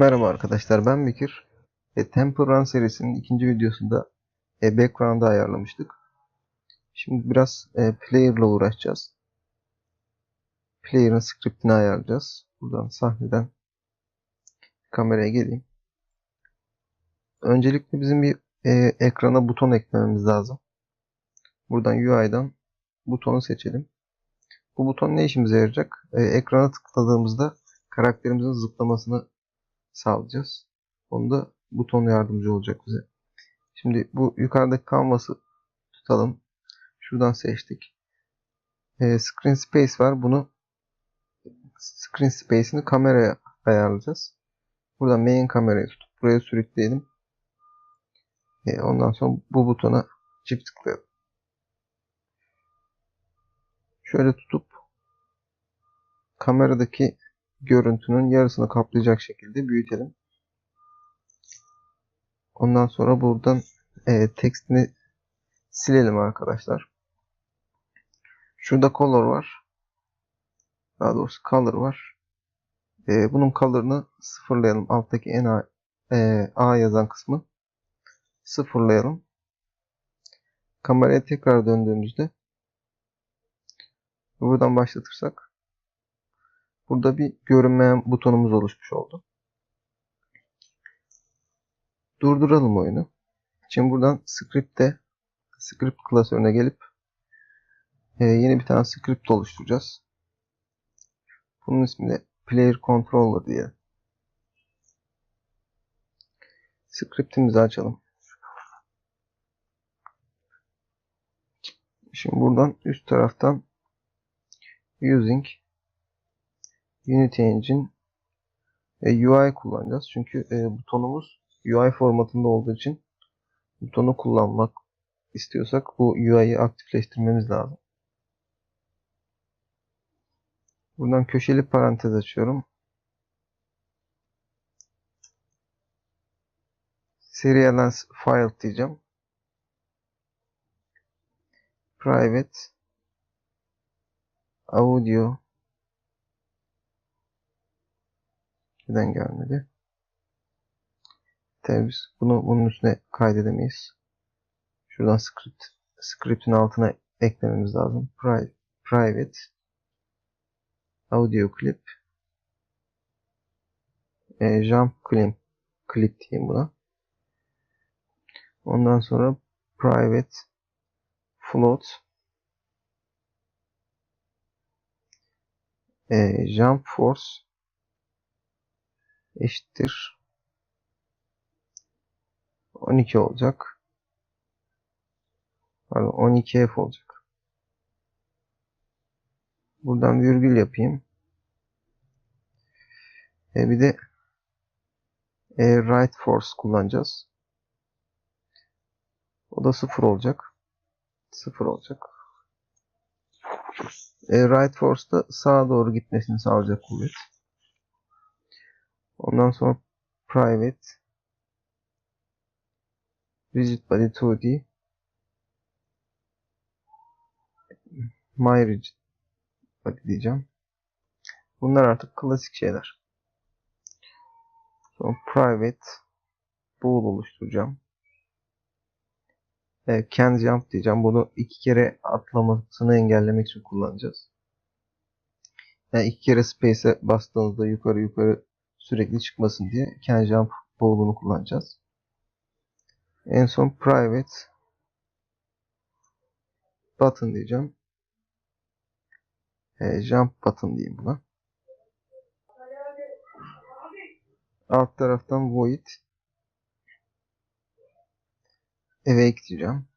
Merhaba arkadaşlar, ben Bekir. Temple Run serisinin ikinci videosunda background'ı ayarlamıştık. Şimdi biraz player ile uğraşacağız. Player'ın script'ini ayarlayacağız. Buradan sahneden kameraya geleyim. Öncelikle bizim bir ekrana buton eklememiz lazım. Buradan UI'dan butonu seçelim. Bu buton ne işimize yarayacak? Ekrana tıkladığımızda karakterimizin zıplamasını sağlayacağız. Onu da buton yardımcı olacak bize. Şimdi bu yukarıdaki kanvası tutalım. Şuradan seçtik. Screen Space var. Bunu Screen Space'ini kameraya ayarlayacağız. Buradan main kamerayı tutup buraya sürükleyelim. Ondan sonra bu butona çift tıklayalım. Şöyle tutup kameradaki görüntünün yarısını kaplayacak şekilde büyütelim. Ondan sonra buradan tekstini silelim arkadaşlar. Şurada color var. Daha doğrusu color var. Bunun color'ını sıfırlayalım. Alttaki en A yazan kısmı sıfırlayalım. Kameraya tekrar döndüğümüzde buradan başlatırsak burada bir görünmeyen butonumuz oluşmuş oldu. Durduralım oyunu. Şimdi buradan script klasörüne gelip yeni bir tane script oluşturacağız. Bunun ismi de Player Controller diye. Scriptimizi açalım. Şimdi buradan üst taraftan Using Unity Engine UI kullanacağız. Çünkü butonumuz UI formatında olduğu için butonu kullanmak istiyorsak bu UI'yi aktifleştirmemiz lazım. Buradan köşeli parantez açıyorum. Serialize file diyeceğim. Private audio neden gelmedi? Tabii biz bunun üstüne kaydedemeyiz. Şuradan script'in altına eklememiz lazım. Private audio clip jump clip diyeyim buna. Ondan sonra private float jump force eşittir 12 olacak. Pardon 12F olacak. Buradan virgül yapayım. Bir de right force kullanacağız. O da 0 olacak. 0 olacak. Right force da sağa doğru gitmesini sağlayacak kuvvet. Ondan sonra private rigid body 2D my rigid body diyeceğim. Bunlar artık klasik şeyler. Sonra private bool oluşturacağım. Can jump diyeceğim. Bunu iki kere atlamasını engellemek için kullanacağız. Yani iki kere space'e bastığınızda yukarı sürekli çıkmasın diye can jump bool'unu kullanacağız. En son private button diyeceğim. Jump button diyeyim buna. Alt taraftan void awake diyeceğim.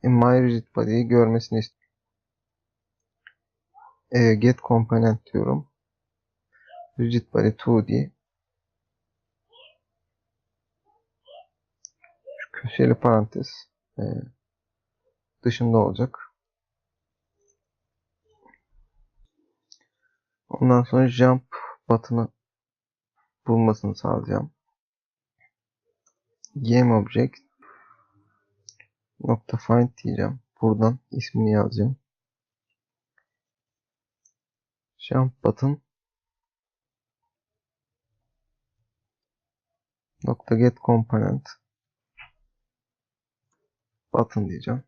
My rigid body'yi görmesini istiyorum. Get component diyorum. Rigid body 2D. Şu köşeli parantez dışında olacak. Ondan sonra jump button'ı bulmasını sağlayacağım. Game object nokta find diyeceğim. Buradan ismini yazacağım. jump button nokta get component button diyeceğim.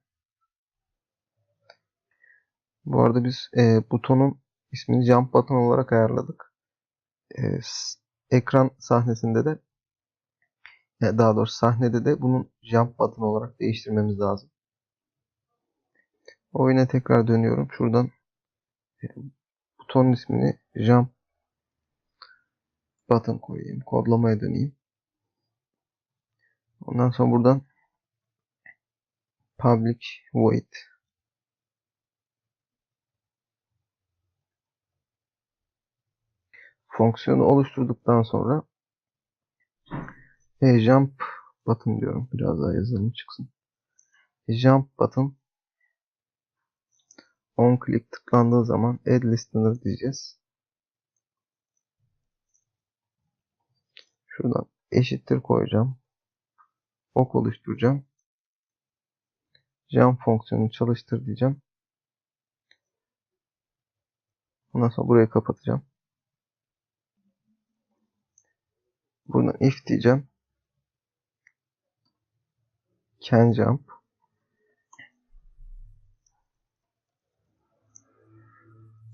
Bu arada biz butonun ismini jump button olarak ayarladık. Ekran sahnesinde de daha doğrusu sahnede de bunun jump button olarak değiştirmemiz lazım. Oyuna tekrar dönüyorum. Şuradan butonun ismini jump button koyayım. Kodlamaya döneyim. Ondan sonra buradan public void fonksiyonu oluşturduktan sonra jump button diyorum. Biraz daha yazalım çıksın. Jump button on click tıklandığı zaman add listener diyeceğiz. Şuradan eşittir koyacağım. Ok oluşturacağım. Jump fonksiyonunu çalıştır diyeceğim. Ondan sonra burayı kapatacağım. Buradan if diyeceğim. Can jump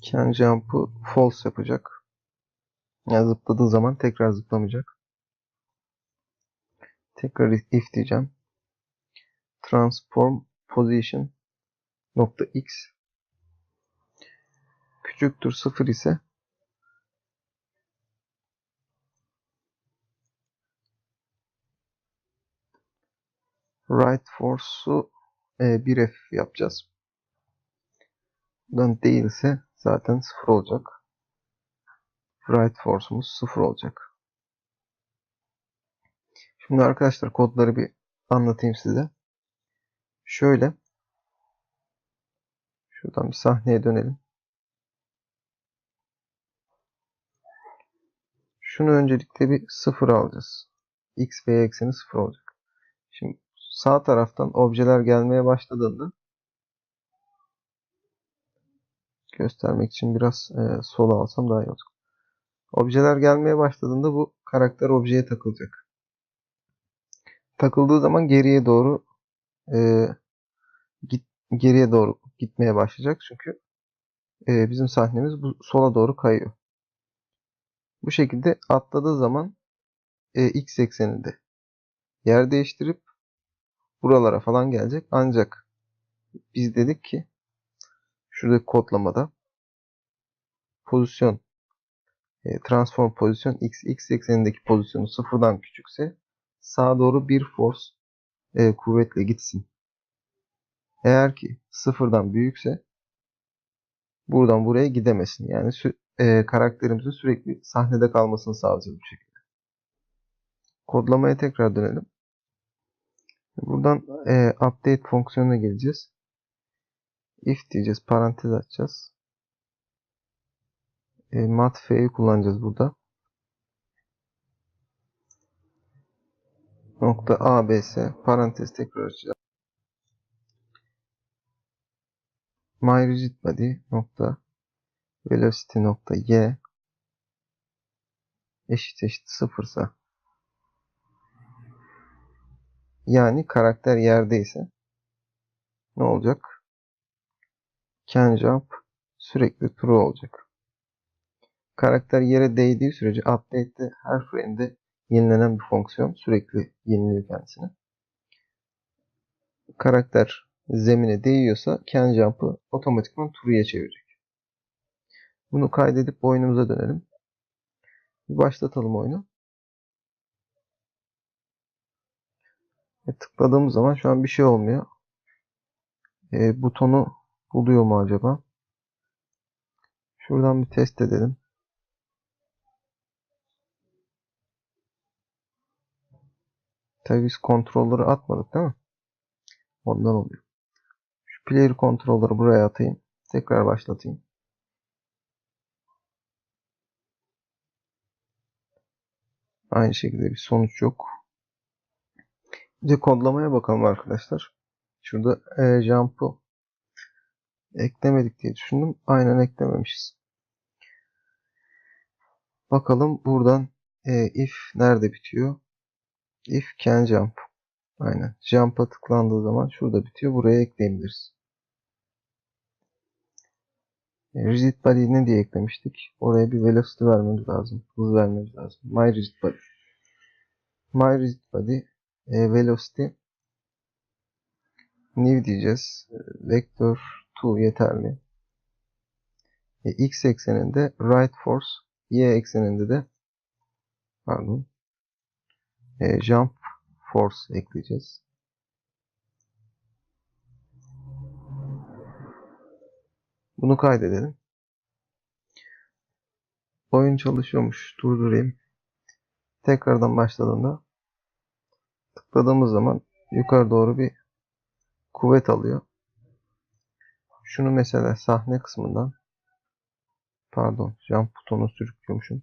can jump'ı false yapacak. Yani zıpladığı zaman tekrar zıplamayacak. Tekrar if diyeceğim. Transform position nokta x küçüktür 0 ise right force'u 1f yapacağız. Buradan değilse zaten 0 olacak. Right force'umuz 0 olacak. Şimdi arkadaşlar kodları bir anlatayım size. Şöyle. Şuradan bir sahneye dönelim. Şunu öncelikle bir 0 alacağız. X ve Y ekseni 0 olacak. Şimdi sağ taraftan objeler gelmeye başladığında göstermek için biraz sola alsam daha iyi olacak. Objeler gelmeye başladığında bu karakter objeye takılacak. Takıldığı zaman geriye doğru geriye doğru gitmeye başlayacak. Çünkü bizim sahnemiz bu sola doğru kayıyor. Bu şekilde atladığı zaman x ekseninde yer değiştirip buralara falan gelecek. Ancak biz dedik ki şuradaki kodlamada pozisyon transform pozisyon x eksenindeki pozisyonu sıfırdan küçükse sağa doğru bir force kuvvetle gitsin. Eğer ki sıfırdan büyükse buradan buraya gidemesin. Yani karakterimizin sürekli sahnede kalmasını sağlayacağız bu şekilde. Kodlamaya tekrar dönelim. Buradan update fonksiyonuna geleceğiz. If diyeceğiz. Parantez açacağız. Mat f'yi kullanacağız burada. Nokta abs parantez tekrar açacağız. MyRigidBody nokta velocity nokta y eşit sıfırsa, yani karakter yerdeyse ne olacak? Can jump sürekli true olacak. Karakter yere değdiği sürece update'de her frame'de yenilenen bir fonksiyon sürekli yeniliyor kendisine. Karakter zemine değiyorsa can jump'ı otomatikman true'ye çevirecek. Bunu kaydedip oyunumuza dönelim. Başlatalım oyunu. Tıkladığımız zaman şu an bir şey olmuyor. Butonu buluyor mu acaba? Şuradan bir test edelim. Tabii biz kontrolleri atmadık değil mi? Ondan oluyor. Şu player kontrolleri buraya atayım. Tekrar başlatayım. Aynı şekilde bir sonuç yok. Bir de kodlamaya bakalım arkadaşlar. Şurada jump'ı eklemedik diye düşündüm. Aynen eklememişiz. Bakalım buradan if nerede bitiyor? If can jump. Aynen. Jump'a tıklandığı zaman şurada bitiyor. Buraya ekleyebiliriz. Rigid body ne diye eklemiştik? Oraya bir velocity vermemiz lazım. Hız vermemiz lazım. My rigid body. My rigid body velocity new diyeceğiz. Vector 2 yeterli. X ekseninde right force, Y ekseninde de pardon jump force ekleyeceğiz. Bunu kaydedelim. Oyun çalışıyormuş. Durdurayım. Tekrardan başladığında tıkladığımız zaman yukarı doğru bir kuvvet alıyor. Şunu mesela sahne kısmından pardon jump butonu sürüklüyormuşum.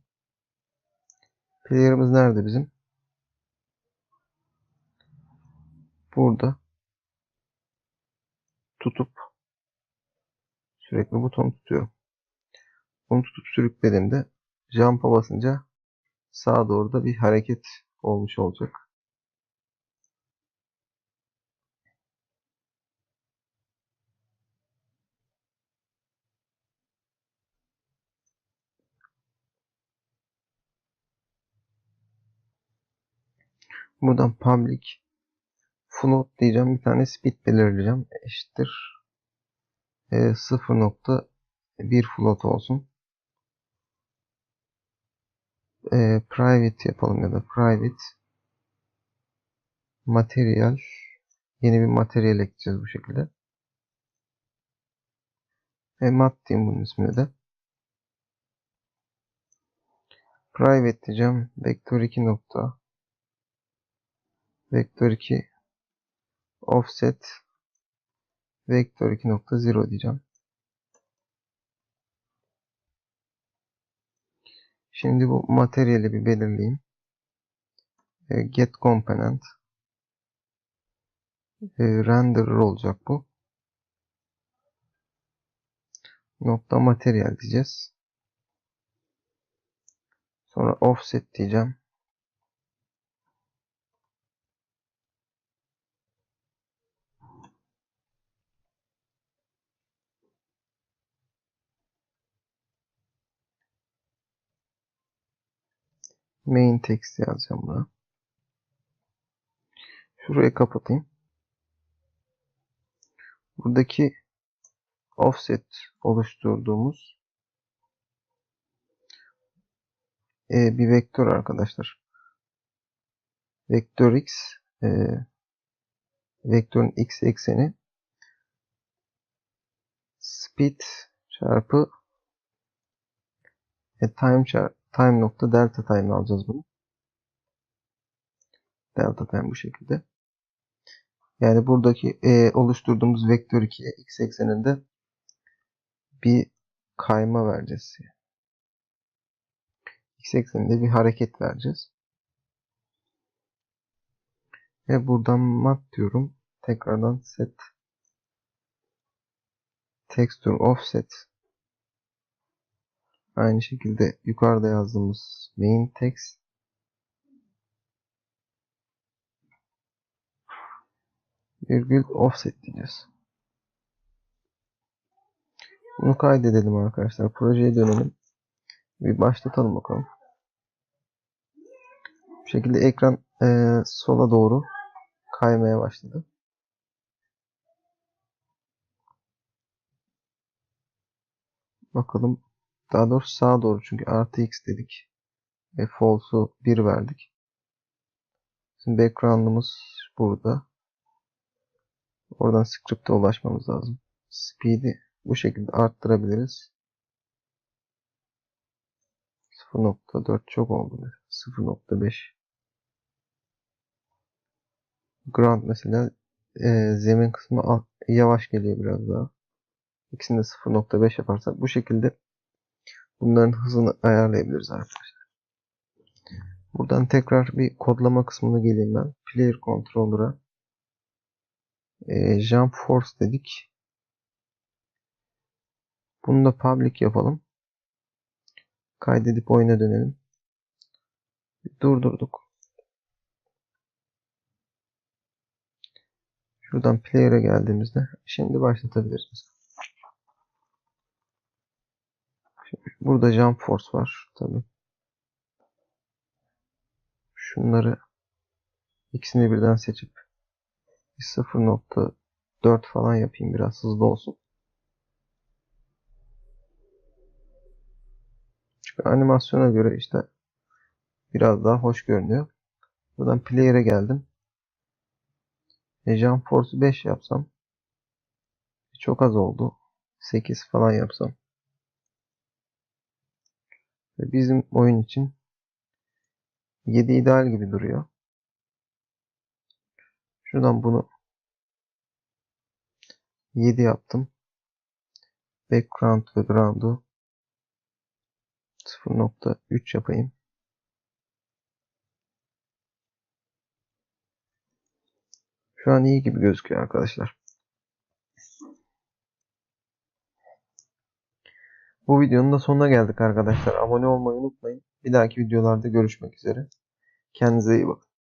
Player'ımız nerede bizim? Burada tutup sürekli butonu tutuyorum. Bunu tutup sürüklediğimde jump'a basınca sağa doğru da bir hareket olmuş olacak. Buradan public float diyeceğim. Bir tane speed belirleyeceğim. Eşittir 0.1 float olsun. Private yapalım ya da private material, yeni bir materyal ekleyeceğiz bu şekilde. Mat diyeyim bunun ismini de. Private diyeceğim. Vektör 2 nokta. Vektör 2 offset vektör 2.0 diyeceğim. Şimdi bu materyali bir belirleyeyim. Get component renderer olacak bu. Nokta materyal diyeceğiz. Sonra offset diyeceğim. Main text yazacağım buna. Şurayı kapatayım. Buradaki offset oluşturduğumuz bir vektör arkadaşlar. Vektör x vektörün x ekseni speed çarpı time nokta delta time alacağız bunu. Delta time bu şekilde. Yani buradaki oluşturduğumuz vektör 2'ye x ekseninde bir kayma vereceğiz. X ekseninde bir hareket vereceğiz. Ve buradan mat diyorum. Tekrardan set texture offset. Aynı şekilde yukarıda yazdığımız main text virgül offset diyeceğiz. Bunu kaydedelim arkadaşlar. Projeye dönelim. Bir başlatalım bakalım. Bu şekilde ekran sola doğru kaymaya başladı. Bakalım. Daha doğrusu sağa doğru çünkü artı x dedik. False'u 1 verdik. Şimdi background'ımız burada. Oradan script'e ulaşmamız lazım. Speed'i bu şekilde arttırabiliriz. 0.4 çok oldu. 0.5 ground mesela zemin kısmı yavaş geliyor biraz daha. İkisini de 0.5 yaparsak bu şekilde bunların hızını ayarlayabiliriz arkadaşlar. Buradan tekrar bir kodlama kısmına geleyim ben. Player controller'a jump force dedik. Bunu da public yapalım. Kaydedip oyuna dönelim. Durdurduk. Şuradan player'e geldiğimizde şimdi başlatabiliriz. Burada jump force var tabi. Şunları ikisini birden seçip 0.4 falan yapayım, biraz hızlı olsun. Çünkü animasyona göre işte biraz daha hoş görünüyor. Buradan player'e geldim. Jump force'u 5 yapsam çok az oldu. 8 falan yapsam. Ve bizim oyun için 7 ideal gibi duruyor. Şuradan bunu 7 yaptım. Background ve ground'u 0.3 yapayım. Şu an iyi gibi gözüküyor arkadaşlar. Bu videonun da sonuna geldik arkadaşlar. Abone olmayı unutmayın. Bir dahaki videolarda görüşmek üzere. Kendinize iyi bakın.